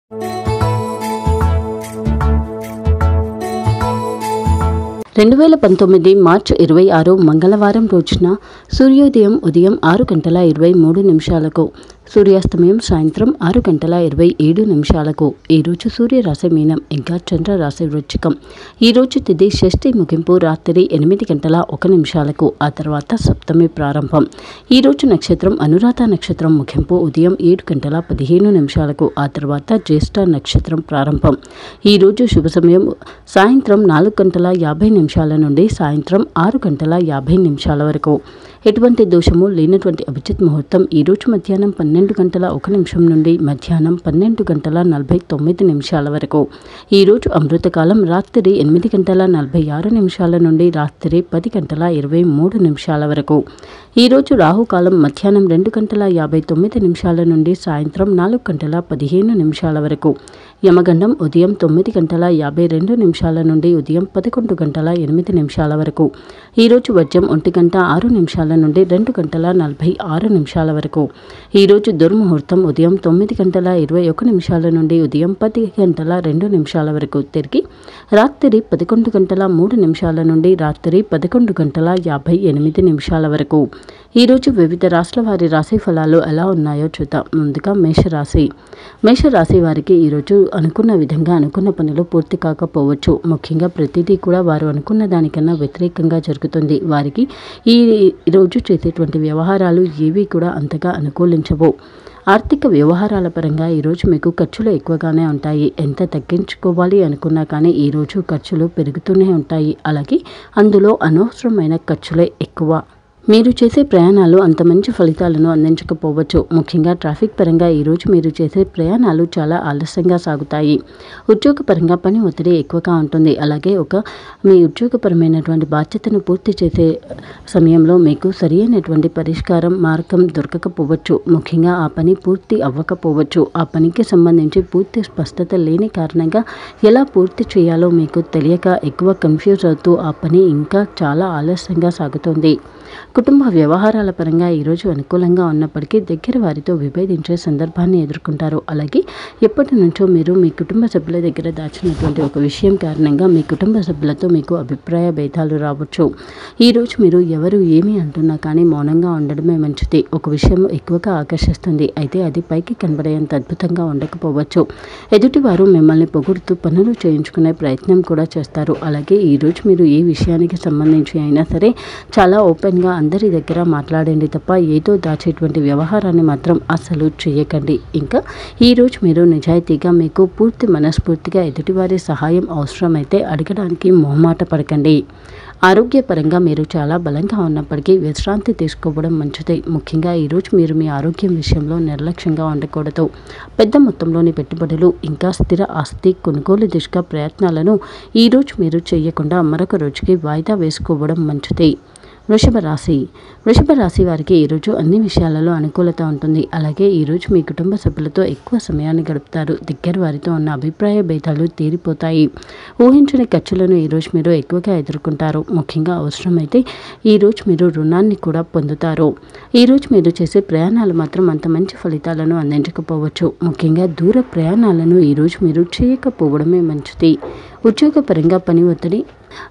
2019 మార్చి 26 మంగళవారం రోజున సూర్యోదయం ఉదయం 6:23 సూర్యాస్తమయం సాయంత్రం 6:27 ఈరోజు సూర్యరాశి మీనం ఇంకా చంద్రరాశి వృశ్చికం. ఈరోజు తిథి షష్ఠి ముగింపు రాత్రి 8:01 ఆ తర్వాత సప్తమి ప్రారంభం. ఈరోజు నక్షత్రం అనురాధ నక్షత్రం ముగింపు ఉదయం 7:15 ఆ తర్వాత జ్యేష్ఠ నక్షత్రం ప్రారంభం. ఈరోజు శుభ సమయం సాయంత్రం 4:50 నుండి సాయంత్రం 6:50 వరకు. ఎటువంటి దోషము లేనటువంటి అభిజిత్ ముహూర్తం ఈరోజు మధ్యాహ్నం 12:01 నుండి మధ్యాహ్నం 12:49 వరకు. ఈరోజు అమృతకాలం రాత్రి 8:46 నుండి రాత్రి 10:23 వరకు. ఈరోజు రాహుకాలం మధ్యాహ్నం 2:59 నుండి సాయంత్రం 4:15 వరకు. యమగండం ఉదయం 9:52 నుండి ఉదయం 11:08 వరకు. ఈరోజు వర్జం 1:06 నుండి 2:46 వరకు. ఈరోజు దుర్ముహూర్తం ఉదయం 9:21 నుండి ఉదయం 10:02 వరకు. తిరిగి రాత్రి 11:03 నుండి రాత్రి 11:58 వరకు. ఈరోజు వివిధ రాశుల వారి రాశి ఫలాలు ఎలా ఉన్నాయో చూద్దాం. ముందుగా మేషరాశి వారికి ఈరోజు అనుకున్న విధంగా అనుకున్న పనులు పూర్తి కాకపోవచ్చు. ముఖ్యంగా ప్రతిదీ కూడా వారు అనుకున్న దానికన్నా వ్యతిరేకంగా జరుగుతుంది. వారికి ఈ రోజు చేసేటువంటి వ్యవహారాలు ఏవి కూడా అంతగా అనుకూలించవు. ఆర్థిక వ్యవహారాల పరంగా ఈరోజు మీకు ఖర్చులు ఎక్కువగానే ఉంటాయి. ఎంత తగ్గించుకోవాలి అనుకున్నా కానీ ఈరోజు ఖర్చులు పెరుగుతూనే ఉంటాయి. అలాగే అందులో అనవసరమైన ఖర్చులే ఎక్కువ. మీరు చేసే ప్రయాణాలు అంత మంచి ఫలితాలను అందించకపోవచ్చు. ముఖ్యంగా ట్రాఫిక్ పరంగా ఈరోజు మీరు చేసే ప్రయాణాలు చాలా ఆలస్యంగా సాగుతాయి. ఉద్యోగపరంగా పని ఒత్తిడి ఎక్కువగా ఉంటుంది. అలాగే మీ ఉద్యోగపరమైనటువంటి బాధ్యతను పూర్తి చేసే సమయంలో మీకు సరైనటువంటి పరిష్కారం మార్గం దొరకకపోవచ్చు. ముఖ్యంగా ఆ పని పూర్తి అవ్వకపోవచ్చు. ఆ పనికి సంబంధించి పూర్తి స్పష్టత లేని కారణంగా ఎలా పూర్తి చేయాలో మీకు తెలియక ఎక్కువ కన్ఫ్యూజ్ అవుతూ ఆ పని ఇంకా చాలా ఆలస్యంగా సాగుతుంది. కుటుంబ వ్యవహారాల పరంగా ఈరోజు అనుకూలంగా ఉన్నప్పటికీ దగ్గర వారితో విభేదించే సందర్భాన్ని ఎదుర్కొంటారు. అలాగే ఎప్పటి నుంచో మీరు మీ కుటుంబ సభ్యుల దగ్గర దాచినటువంటి ఒక విషయం కారణంగా మీ కుటుంబ సభ్యులతో మీకు అభిప్రాయ భేదాలు రావచ్చు. ఈరోజు మీరు ఎవరు ఏమి అంటున్నా కానీ మౌనంగా ఉండడమే మంచిది. ఒక విషయం ఎక్కువగా ఆకర్షిస్తుంది. అయితే అది పైకి కనబడేంత అద్భుతంగా ఉండకపోవచ్చు. ఎదుటివారు మిమ్మల్ని పొగుడుతూ పనులు చేయించుకునే ప్రయత్నం కూడా చేస్తారు. అలాగే ఈరోజు మీరు ఏ విషయానికి సంబంధించి అయినా సరే చాలా ఓపెన్గా అందరి దగ్గర మాట్లాడండి తప్ప ఏదో దాచేటువంటి వ్యవహారాన్ని మాత్రం అస్సలు చేయకండి. ఇంకా ఈరోజు మీరు నిజాయితీగా మీకు మనస్ఫూర్తిగా ఎదుటివారి సహాయం అవసరమైతే అడగడానికి మొహమాట పడకండి. ఆరోగ్యపరంగా మీరు చాలా బలంగా ఉన్నప్పటికీ విశ్రాంతి తీసుకోవడం మంచిది. ముఖ్యంగా ఈరోజు మీరు మీ ఆరోగ్యం విషయంలో నిర్లక్ష్యంగా ఉండకూడదు. పెద్ద మొత్తంలోని పెట్టుబడులు ఇంకా స్థిర ఆస్తి కొనుగోలు దిశగా ప్రయత్నాలను ఈరోజు మీరు చేయకుండా మరొక రోజుకి వాయిదా వేసుకోవడం మంచిది. వృషభ రాశి వారికి ఈరోజు అన్ని విషయాలలో అనుకూలత ఉంటుంది. అలాగే ఈరోజు మీ కుటుంబ సభ్యులతో ఎక్కువ సమయాన్ని గడుపుతారు. దగ్గర వారితో ఉన్న అభిప్రాయ భేదాలు తీరిపోతాయి. ఊహించని ఖర్చులను ఈరోజు మీరు ఎక్కువగా ఎదుర్కొంటారు. ముఖ్యంగా అవసరమైతే ఈరోజు మీరు రుణాన్ని కూడా పొందుతారు. ఈరోజు మీరు చేసే ప్రయాణాలు మాత్రం అంత మంచి ఫలితాలను అందించకపోవచ్చు. ముఖ్యంగా దూర ప్రయాణాలను ఈరోజు మీరు చేయకపోవడమే మంచిది. ఉద్యోగపరంగా పని ఒత్తిడి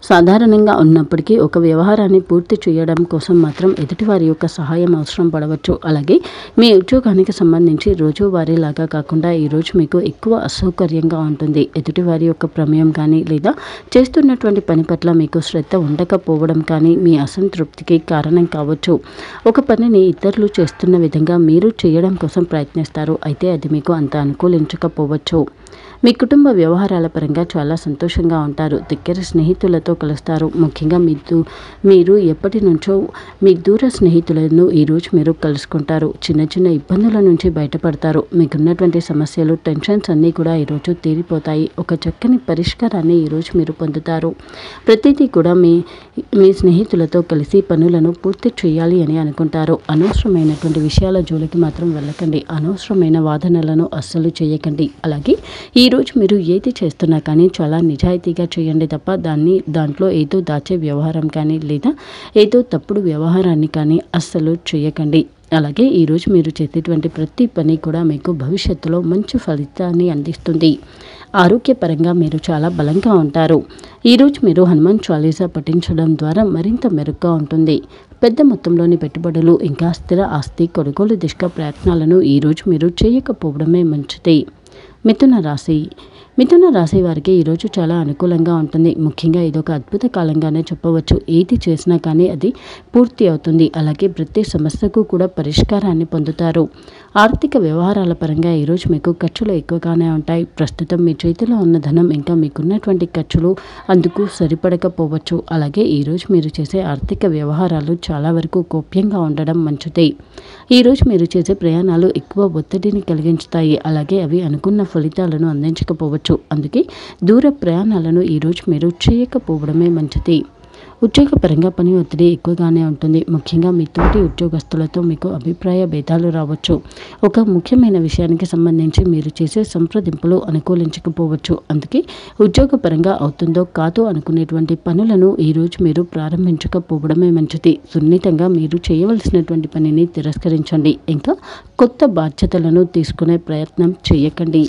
సాధారణంగా ఉన్నప్పటికీ ఒక వ్యవహారాన్ని పూర్తి చేయడం కోసం మాత్రం ఎదుటివారి యొక్క సహాయం అవసరం పడవచ్చు. అలాగే మీ ఉద్యోగానికి సంబంధించి రోజువారీలాగా కాకుండా ఈరోజు మీకు ఎక్కువ అసౌకర్యంగా ఉంటుంది. ఎదుటివారి యొక్క ప్రమేయం కానీ లేదా చేస్తున్నటువంటి పని పట్ల మీకు శ్రద్ధ ఉండకపోవడం కానీ మీ అసంతృప్తికి కారణం కావచ్చు. ఒక పనిని ఇతరులు చేస్తున్న విధంగా మీరు చేయడం కోసం ప్రయత్నిస్తారు. అయితే అది మీకు అంత అనుకూలించకపోవచ్చు. మీ కుటుంబ వ్యవహారాల పరంగా చాలా సంతోషంగా ఉంటారు. దగ్గర స్నేహితులతో కలుస్తారు. ముఖ్యంగా మీరు ఎప్పటి నుంచో మీ దూర స్నేహితులను ఈరోజు మీరు కలుసుకుంటారు. చిన్న చిన్న ఇబ్బందుల నుంచి బయటపడతారు. మీకున్నటువంటి సమస్యలు టెన్షన్స్ అన్నీ కూడా ఈరోజు తీరిపోతాయి. ఒక చక్కని పరిష్కారాన్ని ఈరోజు మీరు పొందుతారు. ప్రతిదీ కూడా మీ స్నేహితులతో కలిసి పనులను పూర్తి చేయాలి అని అనుకుంటారు. అనవసరమైనటువంటి విషయాల జోలికి మాత్రం వెళ్ళకండి. అనవసరమైన వాదనలను అస్సలు చేయకండి. అలాగే ఈరోజు మీరు ఏది చేస్తున్నా కానీ చాలా నిజాయితీగా చేయండి తప్ప దాంట్లో ఏదో దాచే వ్యవహారం కానీ లేదా ఏదో తప్పుడు వ్యవహారాన్ని కానీ అస్సలు చేయకండి. అలాగే ఈరోజు మీరు చేసేటువంటి ప్రతి పని కూడా మీకు భవిష్యత్తులో మంచి ఫలితాన్ని అందిస్తుంది. ఆరోగ్యపరంగా మీరు చాలా బలంగా ఉంటారు. ఈరోజు మీరు హనుమాన్ చాలీసా పఠించడం ద్వారా మరింత మెరుగ్గా ఉంటుంది. పెద్ద మొత్తంలోని పెట్టుబడులు ఇంకా స్థిర ఆస్తి కొనుగోలు దిశగా ప్రయత్నాలను ఈరోజు మీరు చేయకపోవడమే మంచిది. మిథున రాశి వారికి ఈరోజు చాలా అనుకూలంగా ఉంటుంది. ముఖ్యంగా ఇదొక అద్భుత కాలంగానే చెప్పవచ్చు. ఏది చేసినా కానీ అది పూర్తి అవుతుంది. అలాగే ప్రతి సమస్యకు కూడా పరిష్కారాన్ని పొందుతారు. ఆర్థిక వ్యవహారాల పరంగా ఈరోజు మీకు ఖర్చులు ఎక్కువగానే ఉంటాయి. ప్రస్తుతం మీ చేతిలో ఉన్న ధనం ఇంకా మీకున్నటువంటి ఖర్చులు అందుకు సరిపడకపోవచ్చు. అలాగే ఈరోజు మీరు చేసే ఆర్థిక వ్యవహారాలు చాలా వరకు గోప్యంగా ఉండడం మంచిది. ఈరోజు మీరు చేసే ప్రయాణాలు ఎక్కువ ఒత్తిడిని కలిగించుతాయి. అలాగే అవి అనుకున్న ఫలితాలను అందించకపోవచ్చు. అందుకే దూర ప్రయాణాలను ఈరోజు మీరు చేయకపోవడమే మంచిది. ఉద్యోగపరంగా పని ఒత్తిడి ఎక్కువగానే ఉంటుంది. ముఖ్యంగా మీ తోటి ఉద్యోగస్తులతో మీకు అభిప్రాయ భేదాలు రావచ్చు. ఒక ముఖ్యమైన విషయానికి సంబంధించి మీరు చేసే సంప్రదింపులు అనుకూలించకపోవచ్చు. అందుకే ఉద్యోగపరంగా అవుతుందో కాదో అనుకునేటువంటి పనులను ఈరోజు మీరు ప్రారంభించకపోవడమే మంచిది. సున్నితంగా మీరు చేయవలసినటువంటి పనిని తిరస్కరించండి. ఇంకా కొత్త బాధ్యతలను తీసుకునే ప్రయత్నం చేయకండి.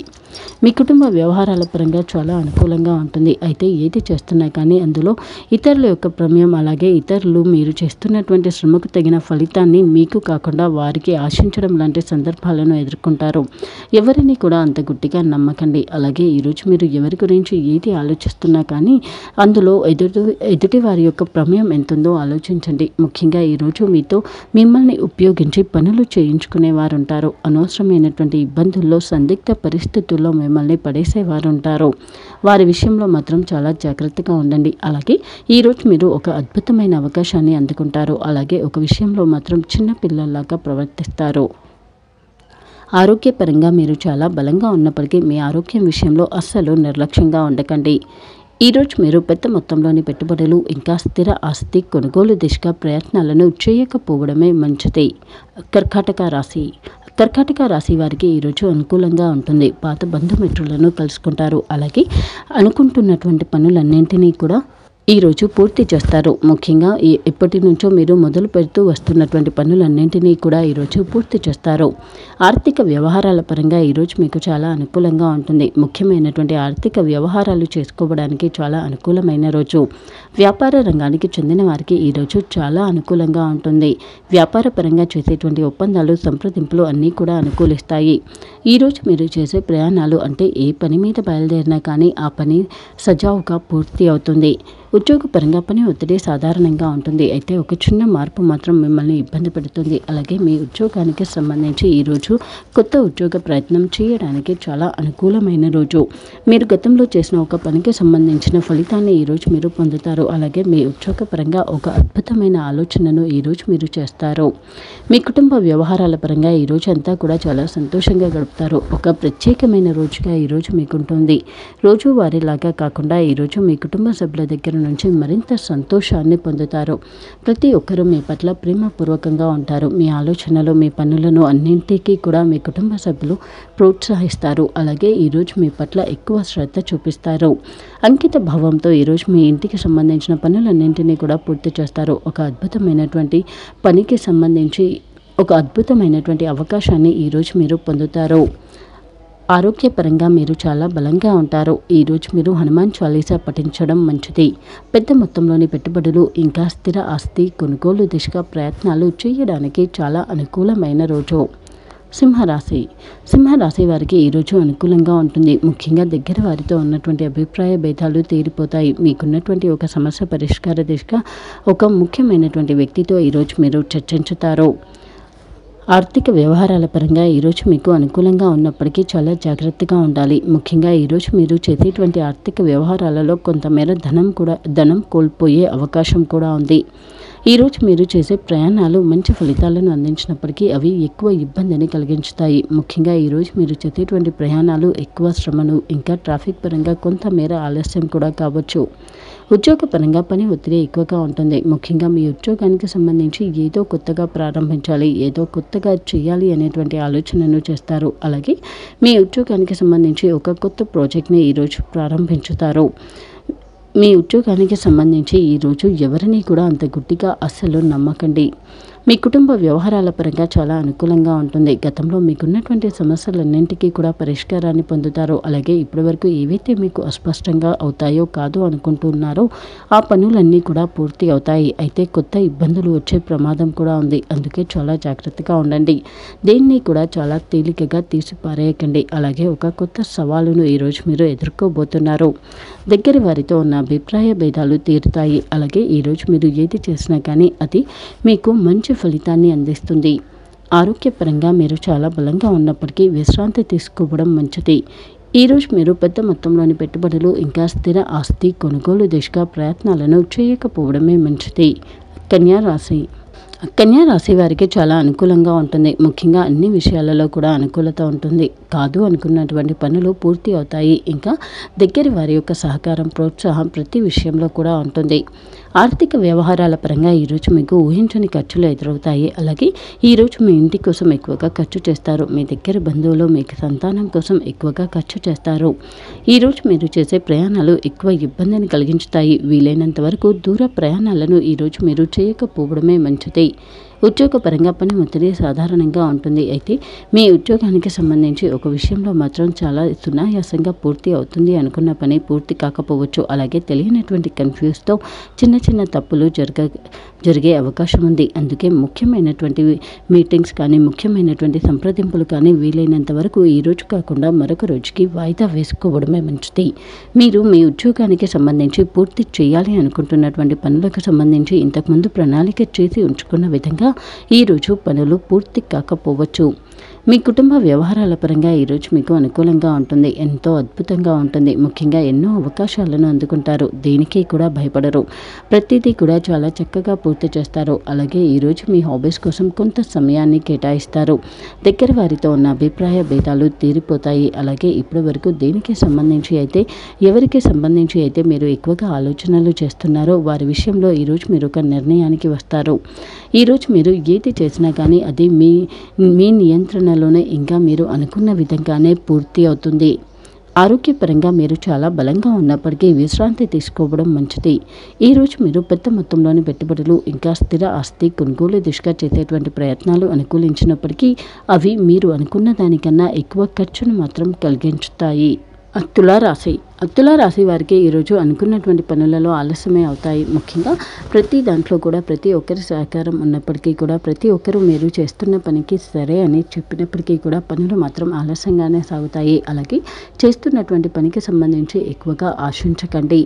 మీ కుటుంబ వ్యవహారాల పరంగా చాలా అనుకూలంగా ఉంటుంది. అయితే ఏది చేస్తున్నా కానీ అందులో ఇతరుల యొక్క ప్రమేయం అలాగే ఇతరులు మీరు చేస్తున్నటువంటి శ్రమకు తగిన ఫలితాన్ని మీకు కాకుండా వారికి ఆశించడం లాంటి సందర్భాలను ఎదుర్కొంటారు. ఎవరిని కూడా అంత గుడ్డిగా నమ్మకండి. అలాగే ఈరోజు మీరు ఎవరి గురించి ఏది ఆలోచిస్తున్నా కానీ అందులో ఎదుటి వారి యొక్క ప్రమేయం ఎంతుందో ఆలోచించండి. ముఖ్యంగా ఈరోజు మీతో మిమ్మల్ని ఉపయోగించి పనులు చేయించుకునేవారు ఉంటారు. అనవసరమైనటువంటి ఇబ్బందుల్లో సందిగ్ధ పరిస్థితుల్లో మిమ్మల్ని పడేసేవారు ఉంటారు. వారి విషయంలో మాత్రం చాలా జాగ్రత్తగా ఉండండి. అలాగే ఈరోజు మీరు ఒక అద్భుతమైన అవకాశాన్ని అందుకుంటారు. అలాగే ఒక విషయంలో మాత్రం చిన్న పిల్లల్లాగా ప్రవర్తిస్తారు. ఆరోగ్యపరంగా మీరు చాలా బలంగా ఉన్నప్పటికీ మీ ఆరోగ్యం విషయంలో అస్సలు నిర్లక్ష్యంగా ఉండకండి. ఈరోజు మీరు పెద్ద మొత్తంలోని పెట్టుబడులు ఇంకా స్థిర ఆస్తి కొనుగోలు దిశగా ప్రయత్నాలను చేయకపోవడమే మంచిది. కర్కాటక రాశి వారికి ఈరోజు అనుకూలంగా ఉంటుంది. పాత బంధుమిత్రులను కలుసుకుంటారు. అలాగే అనుకుంటున్నటువంటి పనులన్నింటినీ కూడా ఈరోజు పూర్తి చేస్తారు. ముఖ్యంగా ఎప్పటి నుంచో మీరు మొదలు పెడుతూ వస్తున్నటువంటి పనులన్నింటినీ కూడా ఈరోజు పూర్తి చేస్తారు. ఆర్థిక వ్యవహారాల పరంగా ఈరోజు మీకు చాలా అనుకూలంగా ఉంటుంది. ముఖ్యమైనటువంటి ఆర్థిక వ్యవహారాలు చేసుకోవడానికి చాలా అనుకూలమైన రోజు. వ్యాపార రంగానికి చెందిన వారికి ఈరోజు చాలా అనుకూలంగా ఉంటుంది. వ్యాపార పరంగా చేసేటువంటి ఒప్పందాలు సంప్రదింపులు అన్నీ కూడా అనుకూలిస్తాయి. ఈరోజు మీరు చేసే ప్రయాణాలు అంటే ఏ పని మీద బయలుదేరినా కానీ ఆ పని సజావుగా పూర్తి అవుతుంది. ఉద్యోగపరంగా పని ఒత్తిడి సాధారణంగా ఉంటుంది. అయితే ఒక చిన్న మార్పు మాత్రం మిమ్మల్ని ఇబ్బంది పెడుతుంది. అలాగే మీ ఉద్యోగానికి సంబంధించి ఈరోజు కొత్త ఉద్యోగ ప్రయత్నం చేయడానికి చాలా అనుకూలమైన రోజు. మీరు గతంలో చేసిన ఒక పనికి సంబంధించిన ఫలితాన్ని ఈరోజు మీరు పొందుతారు. అలాగే మీ ఉద్యోగపరంగా ఒక అద్భుతమైన ఆలోచనను ఈరోజు మీరు చేస్తారు. మీ కుటుంబ వ్యవహారాల పరంగా ఈరోజు అంతా కూడా చాలా సంతోషంగా గడుపుతారు. ఒక ప్రత్యేకమైన రోజుగా ఈరోజు మీకుంటుంది. రోజువారీలాగా కాకుండా ఈరోజు మీ కుటుంబ సభ్యుల దగ్గర నుంచి మరింత సంతోషాన్ని పొందుతారు. ప్రతి ఒక్కరూ మీ పట్ల ప్రేమపూర్వకంగా ఉంటారు. మీ ఆలోచనలు మీ పనులను అన్నింటికీ కూడా మీ కుటుంబ సభ్యులు ప్రోత్సహిస్తారు. అలాగే ఈరోజు మీ పట్ల ఎక్కువ శ్రద్ధ చూపిస్తారు. అంకిత భావంతో ఈరోజు మీ ఇంటికి సంబంధించిన పనులన్నింటినీ కూడా పూర్తి చేస్తారు. ఒక అద్భుతమైనటువంటి పనికి సంబంధించి ఒక అద్భుతమైనటువంటి అవకాశాన్ని ఈరోజు మీరు పొందుతారు. ఆరోగ్యపరంగా మీరు చాలా బలంగా ఉంటారు. ఈరోజు మీరు హనుమాన్ చాలీసా పఠించడం మంచిది. పెద్ద మొత్తంలోని పెట్టుబడులు ఇంకా స్థిర ఆస్తి కొనుగోలు దిశగా ప్రయత్నాలు చేయడానికి చాలా అనుకూలమైన రోజు. సింహరాశి వారికి ఈరోజు అనుకూలంగా ఉంటుంది. ముఖ్యంగా దగ్గర వారితో ఉన్నటువంటి అభిప్రాయ భేదాలు తీరిపోతాయి. మీకున్నటువంటి ఒక సమస్య పరిష్కార దిశగా ఒక ముఖ్యమైనటువంటి వ్యక్తితో ఈరోజు మీరు చర్చించుతారు. ఆర్థిక వ్యవహారాల పరంగా ఈరోజు మీకు అనుకూలంగా ఉన్నప్పటికీ చాలా జాగ్రత్తగా ఉండాలి. ముఖ్యంగా ఈరోజు మీరు చేసేటువంటి ఆర్థిక వ్యవహారాలలో కొంతమేర ధనం కోల్పోయే అవకాశం కూడా ఉంది. ఈరోజు మీరు చేసే ప్రయాణాలు మంచి ఫలితాలను అందించినప్పటికీ అవి ఎక్కువ ఇబ్బందిని కలిగించుతాయి. ముఖ్యంగా ఈరోజు మీరు చేసేటువంటి ప్రయాణాలు ఎక్కువ శ్రమను ఇంకా ట్రాఫిక్ పరంగా కొంతమేర ఆలస్యం కూడా కావచ్చు. ఉద్యోగపరంగా పని ఒత్తిడి ఎక్కువగా ఉంటుంది. ముఖ్యంగా మీ ఉద్యోగానికి సంబంధించి ఏదో కొత్తగా ప్రారంభించాలి, ఏదో కొత్తగా చేయాలి అనేటువంటి ఆలోచనను చేస్తారు. అలాగే మీ ఉద్యోగానికి సంబంధించి ఒక కొత్త ప్రాజెక్ట్ని ఈరోజు ప్రారంభించుతారు. మీ ఉద్యోగానికి సంబంధించి ఈరోజు ఎవరిని కూడా అంత గుడ్డిగా అస్సలు నమ్మకండి. మీ కుటుంబ వ్యవహారాల పరంగా చాలా అనుకూలంగా ఉంటుంది. గతంలో మీకున్నటువంటి సమస్యలన్నింటికీ కూడా పరిష్కారాన్ని పొందుతారు. అలాగే ఇప్పటివరకు ఏవైతే మీకు అస్పష్టంగా అవుతాయో కాదు అనుకుంటున్నారో ఆ పనులన్నీ కూడా పూర్తి అవుతాయి. అయితే కొత్త ఇబ్బందులు వచ్చే ప్రమాదం కూడా ఉంది. అందుకే చాలా జాగ్రత్తగా ఉండండి. దేన్ని కూడా చాలా తేలికగా తీసి పారేయకండి. అలాగే ఒక కొత్త సవాలును ఈరోజు మీరు ఎదుర్కోబోతున్నారు. దగ్గర వారితో ఉన్న అభిప్రాయ భేదాలు తీరుతాయి. అలాగే ఈరోజు మీరు ఏది చేసినా కానీ అది మీకు మంచి ఫలితాన్ని అందిస్తుంది. ఆరోగ్యపరంగా మీరు చాలా బలంగా ఉన్నప్పటికీ విశ్రాంతి తీసుకోవడం మంచిది. ఈరోజు మీరు పెద్ద మొత్తంలోని పెట్టుబడులు ఇంకా స్థిర ఆస్తి కొనుగోలు దిశగా ప్రయత్నాలను చేయకపోవడమే మంచిది. కన్యా రాశి కన్యా రాశి వారికి చాలా అనుకూలంగా ఉంటుంది. ముఖ్యంగా అన్ని విషయాలలో కూడా అనుకూలత ఉంటుంది. కాదు అనుకున్నటువంటి పనులు పూర్తి అవుతాయి. ఇంకా దగ్గర వారి యొక్క సహకారం ప్రోత్సాహం ప్రతి విషయంలో కూడా ఉంటుంది. ఆర్థిక వ్యవహారాల పరంగా ఈరోజు మీకు ఊహించని ఖర్చులు ఎదురవుతాయి. అలాగే ఈరోజు మీ ఇంటి కోసం ఎక్కువగా ఖర్చు చేస్తారు. మీ దగ్గర బంధువులు మీకు సంతానం కోసం ఎక్కువగా ఖర్చు చేస్తారు. ఈరోజు మీరు చేసే ప్రయాణాలు ఎక్కువ ఇబ్బందిని కలిగించుతాయి. వీలైనంత వరకు దూర ప్రయాణాలను ఈరోజు మీరు చేయకపోవడమే మంచిది. ఉద్యోగపరంగా పని ఒత్తిడి సాధారణంగా ఉంటుంది. అయితే మీ ఉద్యోగానికి సంబంధించి ఒక విషయంలో మాత్రం చాలా సునాయాసంగా పూర్తి అవుతుంది అనుకున్న పని పూర్తి కాకపోవచ్చు. అలాగే తెలియనటువంటి కన్ఫ్యూజ్తో చిన్న చిన్న తప్పులు జరిగే అవకాశం ఉంది. అందుకే ముఖ్యమైనటువంటి మీటింగ్స్ కానీ ముఖ్యమైనటువంటి సంప్రదింపులు కానీ వీలైనంత వరకు ఈ రోజు కాకుండా మరొక రోజుకి వాయిదా వేసుకోవడమే మంచిది. మీరు మీ ఉద్యోగానికి సంబంధించి పూర్తి చేయాలి అనుకుంటున్నటువంటి పనులకు సంబంధించి ఇంతకుముందు ప్రణాళిక చేసి ఉంచుకున్న విధంగా ఈరోజు పనులు పూర్తి కాకపోవచ్చు. మీ కుటుంబ వ్యవహారాల పరంగా ఈరోజు మీకు అనుకూలంగా ఉంటుంది. ఎంతో అద్భుతంగా ఉంటుంది. ముఖ్యంగా ఎన్నో అవకాశాలను అందుకుంటారు. దేనికి కూడా భయపడరు. ప్రతిదీ కూడా చాలా చక్కగా పూర్తి చేస్తారు. అలాగే ఈరోజు మీ హాబీస్ కోసం కొంత సమయాన్ని కేటాయిస్తారు. దగ్గర వారితో ఉన్న అభిప్రాయ భేదాలు తీరిపోతాయి. అలాగే ఇప్పటి వరకు దేనికి సంబంధించి అయితే ఎవరికి సంబంధించి అయితే మీరు ఎక్కువగా ఆలోచనలు చేస్తున్నారో వారి విషయంలో ఈరోజు మీరు ఒక నిర్ణయానికి వస్తారు. ఈరోజు మీరు ఏది చేసినా కానీ అది మీ నియంత్రణలోనే ఇంకా మీరు అనుకున్న విధంగానే పూర్తి అవుతుంది. ఆరోగ్యపరంగా మీరు చాలా బలంగా ఉన్నప్పటికీ విశ్రాంతి తీసుకోవడం మంచిది. ఈరోజు మీరు పెద్ద మొత్తంలోని పెట్టుబడులు ఇంకా స్థిర ఆస్తి కొనుగోలు దిశగా చేసేటువంటి ప్రయత్నాలు అనుకూలించినప్పటికీ అవి మీరు అనుకున్న దానికన్నా ఎక్కువ ఖర్చును మాత్రం కలిగించుతాయి. తులారాశి వారికి ఈరోజు అనుకున్నటువంటి పనులలో ఆలస్యమే అవుతాయి. ముఖ్యంగా ప్రతి దాంట్లో కూడా ప్రతి ఒక్కరి సహకారం ఉన్నప్పటికీ కూడా ప్రతి ఒక్కరూ మీరు చేస్తున్న పనికి సరే అని చెప్పినప్పటికీ కూడా పనులు మాత్రం ఆలస్యంగానే సాగుతాయి. అలాగే చేస్తున్నటువంటి పనికి సంబంధించి ఎక్కువగా ఆశించకండి.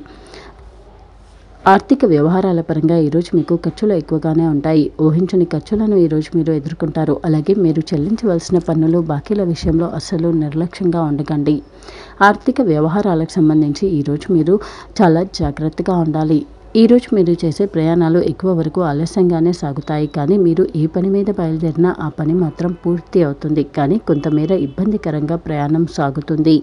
ఆర్థిక వ్యవహారాల పరంగా ఈరోజు మీకు ఖర్చులు ఎక్కువగానే ఉంటాయి. ఊహించని ఖర్చులను ఈరోజు మీరు ఎదుర్కొంటారు. అలాగే మీరు చెల్లించవలసిన పన్నులు బాకీల విషయంలో అస్సలు నిర్లక్ష్యంగా ఉండకండి. ఆర్థిక వ్యవహారాలకు సంబంధించి ఈరోజు మీరు చాలా జాగ్రత్తగా ఉండాలి. ఈరోజు మీరు చేసే ప్రయాణాలు ఎక్కువ వరకు ఆలస్యంగానే సాగుతాయి. కానీ మీరు ఏ పని మీద బయలుదేరినా ఆ పని మాత్రం పూర్తి అవుతుంది. కానీ కొంతమేర ఇబ్బందికరంగా ప్రయాణం సాగుతుంది.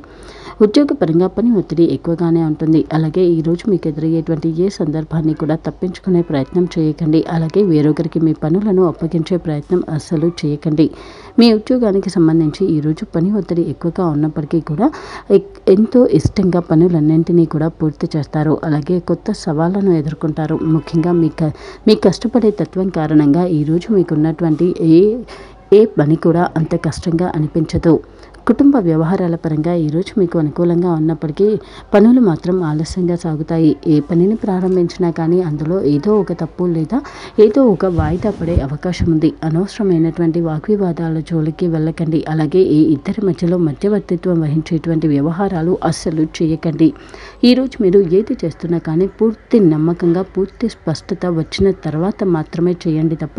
ఉద్యోగపరంగా పని ఒత్తిడి ఎక్కువగానే ఉంటుంది. అలాగే ఈరోజు మీకు ఎదురయ్యేటువంటి ఏ సందర్భాన్ని కూడా తప్పించుకునే ప్రయత్నం చేయకండి. అలాగే వేరొకరికి మీ పనులను అప్పగించే ప్రయత్నం అస్సలు చేయకండి. మీ ఉద్యోగానికి సంబంధించి ఈరోజు పని ఒత్తిడి ఎక్కువగా ఉన్నప్పటికీ కూడా ఎంతో ఇష్టంగా పనులన్నింటినీ కూడా పూర్తి చేస్తారు. అలాగే కొత్త సవాళ్లను ఎదుర్కొంటారు. ముఖ్యంగా మీ కష్టపడే తత్వం కారణంగా ఈరోజు మీకున్నటువంటి ఏ పని కూడా అంత కష్టంగా అనిపించదు. కుటుంబ వ్యవహారాల పరంగా ఈరోజు మీకు అనుకూలంగా ఉన్నప్పటికీ పనులు మాత్రం ఆలస్యంగా సాగుతాయి. ఏ పనిని ప్రారంభించినా కానీ అందులో ఏదో ఒక తప్పు లేదా ఏదో ఒక వాయిదా పడే అవకాశం ఉంది. అనవసరమైనటువంటి వాగ్వివాదాల జోలికి వెళ్ళకండి. అలాగే ఈ ఇద్దరి మధ్యలో మధ్యవర్తిత్వం వహించేటువంటి వ్యవహారాలు అస్సలు చేయకండి. ఈరోజు మీరు ఏది చేస్తున్నా కానీ పూర్తి నమ్మకంగా పూర్తి స్పష్టత వచ్చిన తర్వాత మాత్రమే చేయండి తప్ప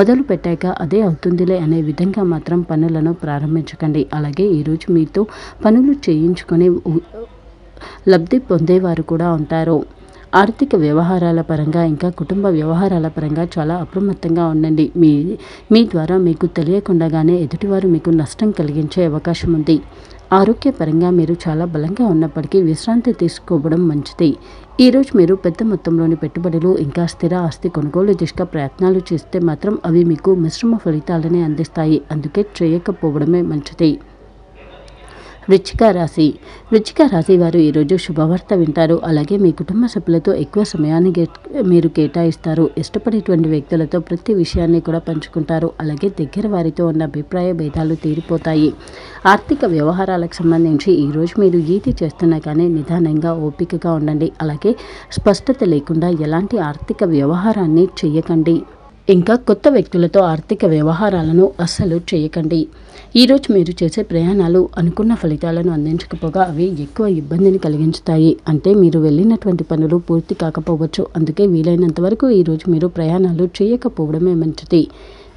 మొదలు పెట్టాక అదే అవుతుందిలే అనే విధంగా మాత్రం పనులను ప్రారంభించకండి. అలాగే ఈరోజు మీతో పనులు చేయించుకొని లబ్ధి పొందేవారు కూడా ఉంటారు. ఆర్థిక వ్యవహారాల పరంగా ఇంకా కుటుంబ వ్యవహారాల పరంగా చాలా అప్రమత్తంగా ఉండండి. మీ ద్వారా మీకు తెలియకుండానే ఎదుటివారు మీకు నష్టం కలిగించే అవకాశం ఉంది. ఆరోగ్యపరంగా మీరు చాలా బలంగా ఉన్నప్పటికీ విశ్రాంతి తీసుకోవడం మంచిది. ఈరోజు మీరు పెద్ద మొత్తంలోని పెట్టుబడులు ఇంకా స్థిర ఆస్తి కొనుగోలు దిశగా ప్రయత్నాలు చేస్తే మాత్రం అవి మీకు మిశ్రమ ఫలితాలనే అందిస్తాయి. అందుకే చేయకపోవడమే మంచిది. వృశ్చిక రాశి వారు ఈరోజు శుభవార్త వింటారు. అలాగే మీ కుటుంబ సభ్యులతో ఎక్కువ సమయాన్ని మీరు కేటాయిస్తారు. ఇష్టపడేటువంటి వ్యక్తులతో ప్రతి విషయాన్ని కూడా పంచుకుంటారు. అలాగే దగ్గర వారితో ఉన్న అభిప్రాయ భేదాలు తీరిపోతాయి. ఆర్థిక వ్యవహారాలకు సంబంధించి ఈరోజు మీరు ఏది చేస్తున్నా కానీ నిదానంగా ఓపికగా ఉండండి. అలాగే స్పష్టత లేకుండా ఎలాంటి ఆర్థిక వ్యవహారాన్ని చేయకండి. ఇంకా కొత్త వ్యక్తులతో ఆర్థిక వ్యవహారాలను అస్సలు చేయకండి. ఈరోజు మీరు చేసే ప్రయాణాలు అనుకున్న ఫలితాలను అందించకపోగా అవి ఎక్కువ ఇబ్బందిని కలిగించుతాయి. అంటే మీరు వెళ్ళినటువంటి పనులు పూర్తి కాకపోవచ్చు. అందుకే వీలైనంత వరకు ఈరోజు మీరు ప్రయాణాలు చేయకపోవడమే మంచిది.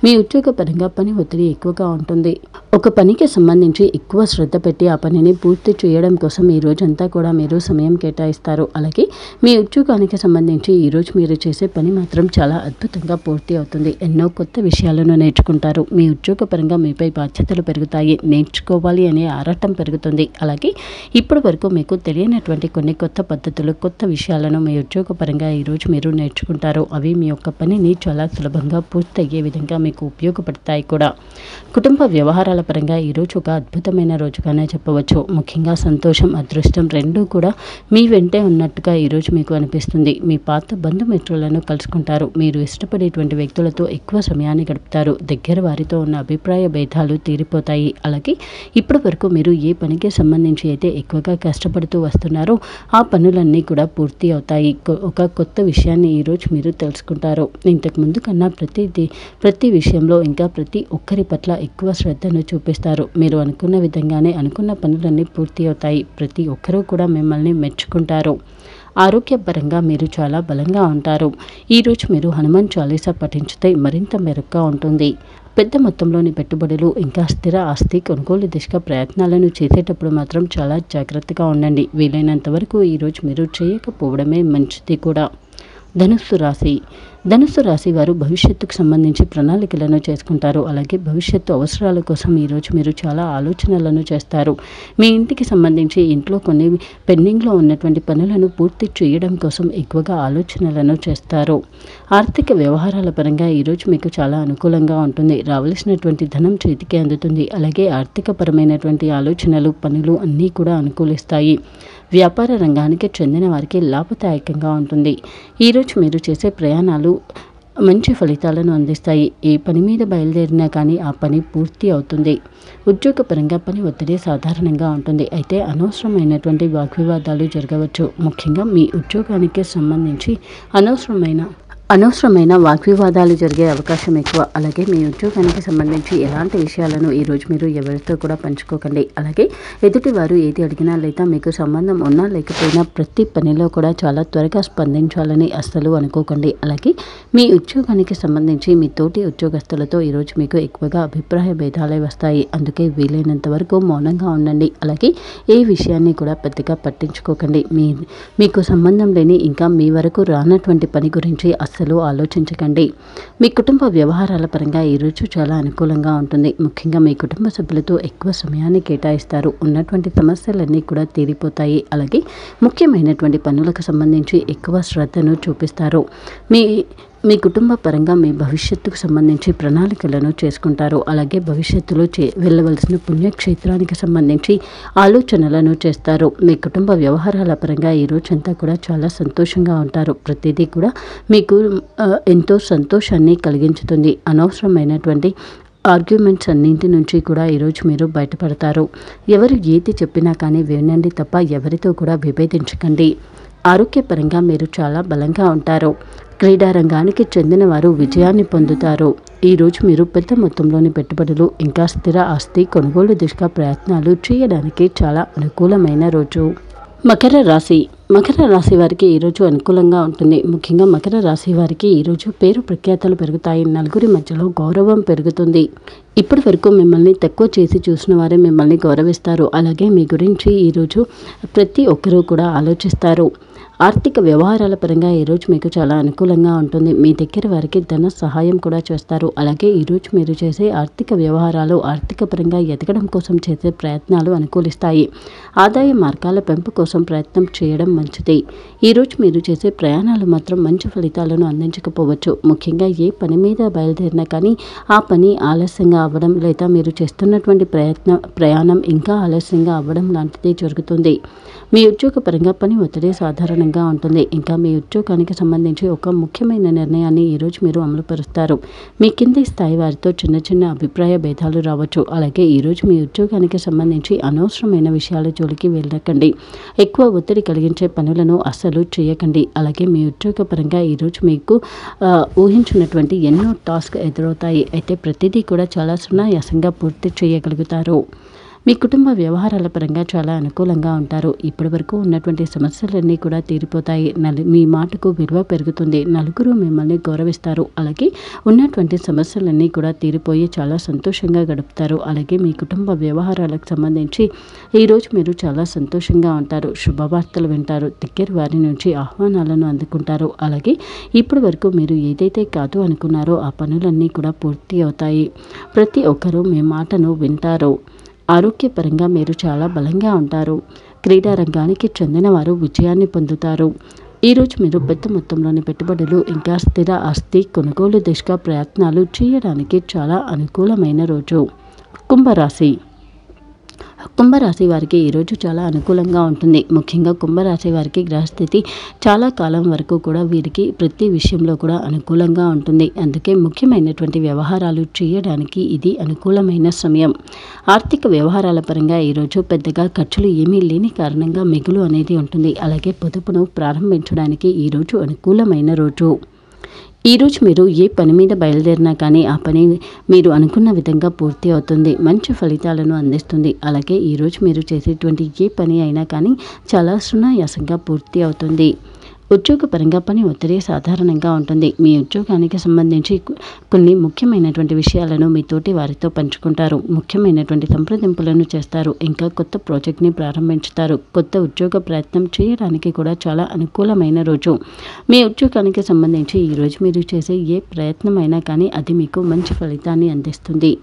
మీ ఉద్యోగపరంగా పని ఒత్తిడి ఎక్కువగా ఉంటుంది. ఒక పనికి సంబంధించి ఎక్కువ శ్రద్ధ పెట్టి ఆ పనిని పూర్తి చేయడం కోసం ఈ రోజంతా కూడా మీరు సమయం కేటాయిస్తారు. అలాగే మీ ఉద్యోగానికి సంబంధించి ఈరోజు మీరు చేసే పని మాత్రం చాలా అద్భుతంగా పూర్తి అవుతుంది. ఎన్నో కొత్త విషయాలను నేర్చుకుంటారు. మీ ఉద్యోగపరంగా మీపై బాధ్యతలు పెరుగుతాయి. నేర్చుకోవాలి అనే ఆరాటం పెరుగుతుంది. అలాగే ఇప్పటి వరకు మీకు తెలియనటువంటి కొన్ని కొత్త పద్ధతులు, కొత్త విషయాలను మీ ఉద్యోగపరంగా ఈరోజు మీరు నేర్చుకుంటారు. అవి మీ యొక్క పనిని చాలా సులభంగా పూర్తయ్యే విధంగా మీకు ఉపయోగపడతాయి కూడా. కుటుంబ వ్యవహారాల పరంగా ఈరోజు ఒక అద్భుతమైన రోజుగానే చెప్పవచ్చు. ముఖ్యంగా సంతోషం, అదృష్టం రెండూ కూడా మీ వెంటే ఉన్నట్టుగా ఈరోజు మీకు అనిపిస్తుంది. మీ పాత బంధుమిత్రులను కలుసుకుంటారు. మీరు ఇష్టపడేటువంటి వ్యక్తులతో ఎక్కువ సమయాన్ని గడుపుతారు. దగ్గర వారితో ఉన్న అభిప్రాయ భేదాలు తీరిపోతాయి. అలాగే ఇప్పటి వరకు మీరు ఏ పనికి సంబంధించి అయితే ఎక్కువగా కష్టపడుతూ వస్తున్నారో ఆ పనులన్నీ కూడా పూర్తి అవుతాయి. ఒక కొత్త విషయాన్ని ఈరోజు మీరు తెలుసుకుంటారు. ఇంతకు ముందు కన్నా ప్రతి విషయంలో ఇంకా ప్రతి ఒక్కరి పట్ల ఎక్కువ శ్రద్ధను చూపిస్తారు. మీరు అనుకున్న విధంగానే అనుకున్న పనులన్నీ పూర్తి అవుతాయి. ప్రతి ఒక్కరూ కూడా మిమ్మల్ని మెచ్చుకుంటారు. ఆరోగ్యపరంగా మీరు చాలా బలంగా ఉంటారు. ఈరోజు మీరు హనుమాన్ చాలీసా పఠించితే మరింత మెరుగ్గా ఉంటుంది. పెద్ద మొత్తంలోని పెట్టుబడులు ఇంకా స్థిర ఆస్తి కొనుగోలు దిశగా ప్రయత్నాలను చేసేటప్పుడు మాత్రం చాలా జాగ్రత్తగా ఉండండి. వీలైనంత వరకు ఈరోజు మీరు చేయకపోవడమే మంచిది కూడా. ధనుస్సు రాశి వారు భవిష్యత్తుకు సంబంధించి ప్రణాళికలను చేసుకుంటారు. అలాగే భవిష్యత్తు అవసరాల కోసం ఈరోజు మీరు చాలా ఆలోచనలను చేస్తారు. మీ ఇంటికి సంబంధించి ఇంట్లో కొన్ని పెండింగ్లో ఉన్నటువంటి పనులను పూర్తి చేయడం కోసం ఎక్కువగా ఆలోచనలను చేస్తారు. ఆర్థిక వ్యవహారాల పరంగా ఈరోజు మీకు చాలా అనుకూలంగా ఉంటుంది. రావలసినటువంటి ధనం చేతికి అందుతుంది. అలాగే ఆర్థికపరమైనటువంటి ఆలోచనలు, పనులు అన్నీ కూడా అనుకూలిస్తాయి. వ్యాపార రంగానికి చెందిన వారికి లాభదాయకంగా ఉంటుంది. ఈరోజు మీరు చేసే ప్రయాణాలు మంచి ఫలితాలను అందిస్తాయి. ఏ పని మీద బయలుదేరినా కానీ ఆ పని పూర్తి అవుతుంది. ఉద్యోగపరంగా పని ఒత్తిడి సాధారణంగా ఉంటుంది. అయితే అనవసరమైనటువంటి వాగ్వివాదాలు జరగవచ్చు. ముఖ్యంగా మీ ఉద్యోగానికి సంబంధించి అనవసరమైన వాగ్వివాదాలు జరిగే అవకాశం ఎక్కువ. అలాగే మీ ఉద్యోగానికి సంబంధించి ఎలాంటి విషయాలను ఈరోజు మీరు ఎవరితో కూడా పంచుకోకండి. అలాగే ఎదుటివారు ఏది అడిగినా లేదా మీకు సంబంధం ఉన్నా లేకపోయినా ప్రతి పనిలో కూడా చాలా త్వరగా స్పందించాలని అస్సలు అనుకోకండి. అలాగే మీ ఉద్యోగానికి సంబంధించి మీ తోటి ఉద్యోగస్తులతో ఈరోజు మీకు ఎక్కువగా అభిప్రాయ భేదాలే వస్తాయి. అందుకే వీలైనంత వరకు మౌనంగా ఉండండి. అలాగే ఏ విషయాన్ని కూడా పెద్దగా పట్టించుకోకండి. మీకు సంబంధం లేని ఇంకా మీ వరకు రానటువంటి పని గురించి అస్సలు ఆలోచించకండి. మీ కుటుంబ వ్యవహారాల పరంగా ఈరోజు చాలా అనుకూలంగా ఉంటుంది. ముఖ్యంగా మీ కుటుంబ సభ్యులతో ఎక్కువ సమయాన్ని కేటాయిస్తారు. ఉన్నటువంటి సమస్యలన్నీ కూడా తీరిపోతాయి. అలాగే ముఖ్యమైనటువంటి పనులకు సంబంధించి ఎక్కువ శ్రద్ధను చూపిస్తారు. మీ కుటుంబ పరంగా మీ భవిష్యత్తుకు సంబంధించి ప్రణాళికలను చేసుకుంటారు. అలాగే భవిష్యత్తులో వెళ్ళవలసిన పుణ్యక్షేత్రానికి సంబంధించి ఆలోచనలను చేస్తారు. మీ కుటుంబ వ్యవహారాల పరంగా ఈ రోజంతా కూడా చాలా సంతోషంగా ఉంటారు. ప్రతిదీ కూడా మీకు ఎంతో సంతోషాన్ని కలిగించుతుంది. అనవసరమైనటువంటి ఆర్గ్యుమెంట్స్ అన్నింటి నుంచి కూడా ఈరోజు మీరు బయటపడతారు. ఎవరు ఏది చెప్పినా కానీ వినండి తప్ప ఎవరితో కూడా విభేదించకండి. ఆరోగ్యపరంగా మీరు చాలా బలంగా ఉంటారు. క్రీడా రంగానికి చెందిన వారు విజయాన్ని పొందుతారు. ఈరోజు మీరు పెద్ద మొత్తంలోని పెట్టుబడులు ఇంకా స్థిర ఆస్తి కొనుగోలు దిశగా ప్రయత్నాలు చేయడానికి చాలా అనుకూలమైన రోజు. మకర రాశి వారికి ఈరోజు అనుకూలంగా ఉంటుంది. ముఖ్యంగా మకర రాశి వారికి ఈరోజు పేరు ప్రఖ్యాతలు పెరుగుతాయి. నలుగురి మధ్యలో గౌరవం పెరుగుతుంది. ఇప్పటి వరకు మిమ్మల్ని తక్కువ చేసి చూసిన వారే మిమ్మల్ని గౌరవిస్తారు. అలాగే మీ గురించి ఈరోజు ప్రతి ఒక్కరూ కూడా ఆలోచిస్తారు. ఆర్థిక వ్యవహారాల పరంగా ఈరోజు మీకు చాలా అనుకూలంగా ఉంటుంది. మీ దగ్గర వారికి ధన సహాయం కూడా చేస్తారు. అలాగే ఈరోజు మీరు చేసే ఆర్థిక వ్యవహారాలు ఆర్థిక పరంగా ఎదగడం కోసం చేసే ప్రయత్నాలు అనుకూలిస్తాయి. ఆదాయ మార్గాల పెంపు కోసం ప్రయత్నం చేయడం మంచిది. ఈరోజు మీరు చేసే ప్రయాణాలు మాత్రం మంచి ఫలితాలను అందించకపోవచ్చు. ముఖ్యంగా ఏ పని మీద బయలుదేరినా కానీ ఆ పని ఆలస్యంగా అవ్వడం లేదా మీరు చేస్తున్నటువంటి ప్రయాణం ఇంకా ఆలస్యంగా అవ్వడం లాంటిది జరుగుతుంది. మీ ఉద్యోగపరంగా పని ఒత్తిడి సాధారణంగా ఉంటుంది. ఇంకా మీ ఉద్యోగానికి సంబంధించి ఒక ముఖ్యమైన నిర్ణయాన్ని ఈరోజు మీరు అమలుపరుస్తారు. మీ కింది స్థాయి వారితో చిన్న చిన్న అభిప్రాయ భేదాలు రావచ్చు. అలాగే ఈరోజు మీ ఉద్యోగానికి సంబంధించి అనవసరమైన విషయాల జోలికి వెళ్ళకండి. ఎక్కువ ఒత్తిడి కలిగించే పనులను అస్సలు చేయకండి. అలాగే మీ ఉద్యోగపరంగా ఈరోజు మీకు ఊహించినటువంటి ఎన్నో టాస్క్ ఎదురవుతాయి. అయితే ప్రతిదీ కూడా చాలా సునాయాసంగా పూర్తి చేయగలుగుతారు. మీ కుటుంబ వ్యవహారాల పరంగా చాలా అనుకూలంగా ఉంటారు. ఇప్పటి వరకు ఉన్నటువంటి సమస్యలన్నీ కూడా తీరిపోతాయి. మీ మాటకు విలువ పెరుగుతుంది. నలుగురు మిమ్మల్ని గౌరవిస్తారు. అలాగే ఉన్నటువంటి సమస్యలన్నీ కూడా తీరిపోయి చాలా సంతోషంగా గడుపుతారు. అలాగే మీ కుటుంబ వ్యవహారాలకు సంబంధించి ఈరోజు మీరు చాలా సంతోషంగా ఉంటారు. శుభవార్తలు వింటారు. దగ్గర వారి నుంచి ఆహ్వానాలను అందుకుంటారు. అలాగే ఇప్పటి వరకు మీరు ఏదైతే కాదు అనుకున్నారో ఆ పనులన్నీ కూడా పూర్తి అవుతాయి. ప్రతి ఒక్కరూ మీ మాటను వింటారు. ఆరోగ్యపరంగా మీరు చాలా బలంగా ఉంటారు. క్రీడా రంగానికి చెందిన వారు విజయాన్ని పొందుతారు. ఈరోజు మీరు పెద్ద మొత్తంలోని పెట్టుబడులు ఇంకా స్థిర ఆస్తి కొనుగోలు దిశగా ప్రయత్నాలు చేయడానికి చాలా అనుకూలమైన రోజు. కుంభరాశి వారికి ఈరోజు చాలా అనుకూలంగా ఉంటుంది. ముఖ్యంగా కుంభరాశి వారికి గ్రహస్థితి చాలా కాలం వరకు కూడా వీరికి ప్రతి విషయంలో కూడా అనుకూలంగా ఉంటుంది. అందుకే ముఖ్యమైనటువంటి వ్యవహారాలు చేయడానికి ఇది అనుకూలమైన సమయం. ఆర్థిక వ్యవహారాల పరంగా ఈరోజు పెద్దగా ఖర్చులు ఏమీ లేని కారణంగా మిగులు అనేది ఉంటుంది. అలాగే పొదుపును ప్రారంభించడానికి ఈరోజు అనుకూలమైన రోజు. ఈరోజు మీరు ఏ పని మీద బయలుదేరినా కానీ ఆ పని మీరు అనుకున్న విధంగా పూర్తి అవుతుంది. మంచి ఫలితాలను అందిస్తుంది. అలాగే ఈరోజు మీరు చేసేటువంటి ఏ పని అయినా కానీ చాలా సునాయాసంగా పూర్తి అవుతుంది. ఉద్యోగపరంగా పని ఒత్తిడి సాధారణంగా ఉంటుంది. మీ ఉద్యోగానికి సంబంధించి కొన్ని ముఖ్యమైనటువంటి విషయాలను మీ తోటి వారితో పంచుకుంటారు. ముఖ్యమైనటువంటి సంప్రదింపులను చేస్తారు. ఇంకా కొత్త ప్రాజెక్ట్ని ప్రారంభించుతారు. కొత్త ఉద్యోగ ప్రయత్నం చేయడానికి కూడా చాలా అనుకూలమైన రోజు. మీ ఉద్యోగానికి సంబంధించి ఈరోజు మీరు చేసే ఏ ప్రయత్నమైనా కానీ అది మీకు మంచి ఫలితాన్ని అందిస్తుంది.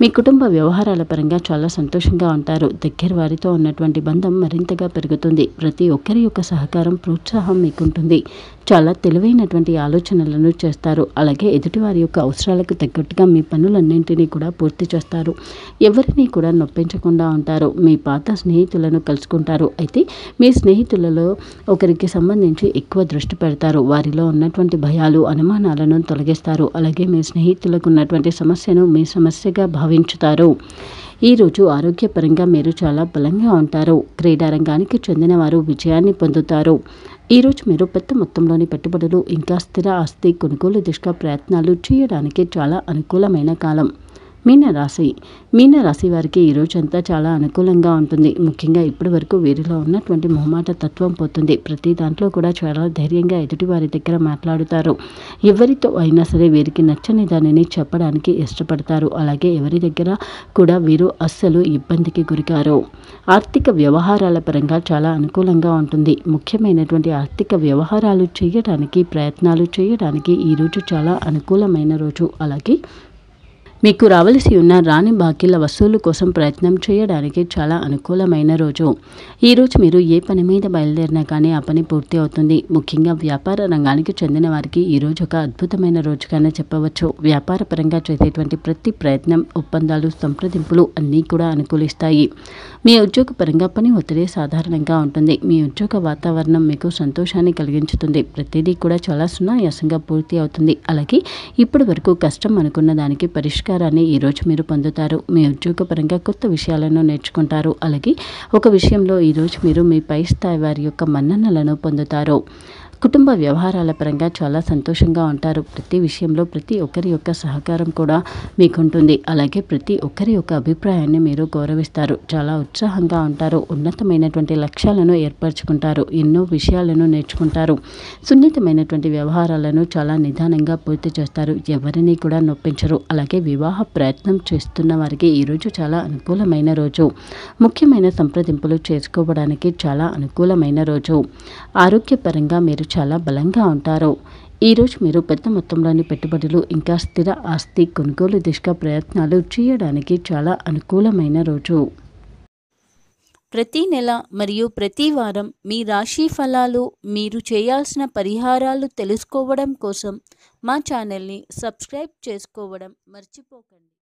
మీ కుటుంబ వ్యవహారాల పరంగా చాలా సంతోషంగా ఉంటారు. దగ్గర వారితో ఉన్నటువంటి బంధం మరింతగా పెరుగుతుంది. ప్రతి ఒక్కరి యొక్క సహకారం ప్రోత్సాహం మీకుంటుంది. చాలా తెలివైనటువంటి ఆలోచనలను చేస్తారు. అలాగే ఎదుటివారి యొక్క అవసరాలకు తగ్గట్టుగా మీ పనులన్నింటినీ కూడా పూర్తి చేస్తారు. ఎవరిని కూడా నొప్పించకుండా ఉంటారు. మీ పాత స్నేహితులను కలుసుకుంటారు. అయితే మీ స్నేహితులలో ఒకరికి సంబంధించి ఎక్కువ దృష్టి పెడతారు. వారిలో ఉన్నటువంటి భయాలు అనుమానాలను తొలగిస్తారు. అలాగే మీ స్నేహితులకు ఉన్నటువంటి సమస్యను మీ సమస్యగా భావించుతారు. ఈరోజు ఆరోగ్యపరంగా మీరు చాలా బలంగా ఉంటారు. క్రీడా రంగానికి చెందిన వారు విజయాన్ని పొందుతారు. ఈరోజు మీరు పెద్ద మొత్తంలోని పెట్టుబడులు ఇంకా స్థిర ఆస్తి కొనుగోలు దిశగా ప్రయత్నాలు చేయడానికి చాలా అనుకూలమైన కాలం. మీనరాశి వారికి ఈ రోజంతా చాలా అనుకూలంగా ఉంటుంది. ముఖ్యంగా ఇప్పటి వరకు వీరిలో ఉన్నటువంటి మొహమాట తత్వం పోతుంది. ప్రతి దాంట్లో కూడా చాలా ధైర్యంగా ఎదుటి వారి దగ్గర మాట్లాడుతారు. ఎవరితో అయినా సరే వీరికి నచ్చని దానిని చెప్పడానికి ఇష్టపడతారు. అలాగే ఎవరి దగ్గర కూడా వీరు అస్సలు ఇబ్బందికి గురికారు. ఆర్థిక వ్యవహారాల పరంగా చాలా అనుకూలంగా ఉంటుంది. ముఖ్యమైనటువంటి ఆర్థిక వ్యవహారాలు చేయడానికి ప్రయత్నాలు చేయడానికి ఈరోజు చాలా అనుకూలమైన రోజు. అలాగే మీకు రావలసి ఉన్న రాని బాకీల వసూలు కోసం ప్రయత్నం చేయడానికి చాలా అనుకూలమైన రోజు. ఈరోజు మీరు ఏ పని మీద బయలుదేరినా కానీ ఆ పని పూర్తి అవుతుంది. ముఖ్యంగా వ్యాపార రంగానికి చెందిన వారికి ఈరోజు ఒక అద్భుతమైన రోజుగానే చెప్పవచ్చు. వ్యాపార పరంగా చేసేటువంటి ప్రతి ప్రయత్నం, ఒప్పందాలు, సంప్రదింపులు అన్నీ కూడా అనుకూలిస్తాయి. మీ ఉద్యోగ పరంగా పని ఒత్తిడి సాధారణంగా ఉంటుంది. మీ ఉద్యోగ వాతావరణం మీకు సంతోషాన్ని కలిగించుతుంది. ప్రతిదీ కూడా చాలా సునాయాసంగా పూర్తి అవుతుంది. అలాగే ఇప్పటి వరకు కష్టం అనుకున్న దానికి పరిష్కారాన్ని ఈరోజు మీరు పొందుతారు. మీ ఉద్యోగపరంగా కొత్త విషయాలను నేర్చుకుంటారు. అలాగే ఒక విషయంలో ఈరోజు మీరు మీ పై స్థాయి వారి యొక్క మన్ననలను పొందుతారు. కుటుంబ వ్యవహారాల పరంగా చాలా సంతోషంగా ఉంటారు. ప్రతి విషయంలో ప్రతి ఒక్కరి యొక్క సహకారం కూడా మీకుంటుంది. అలాగే ప్రతి ఒక్కరి యొక్క అభిప్రాయాన్ని మీరు గౌరవిస్తారు. చాలా ఉత్సాహంగా ఉంటారు. ఉన్నతమైనటువంటి లక్ష్యాలను ఏర్పరచుకుంటారు. ఎన్నో విషయాలను నేర్చుకుంటారు. సున్నితమైనటువంటి వ్యవహారాలను చాలా నిదానంగా పూర్తి చేస్తారు. ఎవరిని కూడా నొప్పించరు. అలాగే వివాహ ప్రయత్నం చేస్తున్న వారికి ఈరోజు చాలా అనుకూలమైన రోజు. ముఖ్యమైన సంప్రదింపులు చేసుకోవడానికి చాలా అనుకూలమైన రోజు. ఆరోగ్యపరంగా మీరు చాలా బలంగా ఉంటారు. ఈరోజు మీరు పెద్ద మొత్తంలోని పెట్టుబడులు ఇంకా స్థిర ఆస్తి కొనుగోలు దిశగా ప్రయత్నాలు చేయడానికి చాలా అనుకూలమైన రోజు. ప్రతి నెల మరియు ప్రతి వారం మీ రాశి ఫలాలు, మీరు చేయాల్సిన పరిహారాలు తెలుసుకోవడం కోసం మా ఛానల్ని సబ్స్క్రైబ్ చేసుకోవడం మర్చిపోకండి.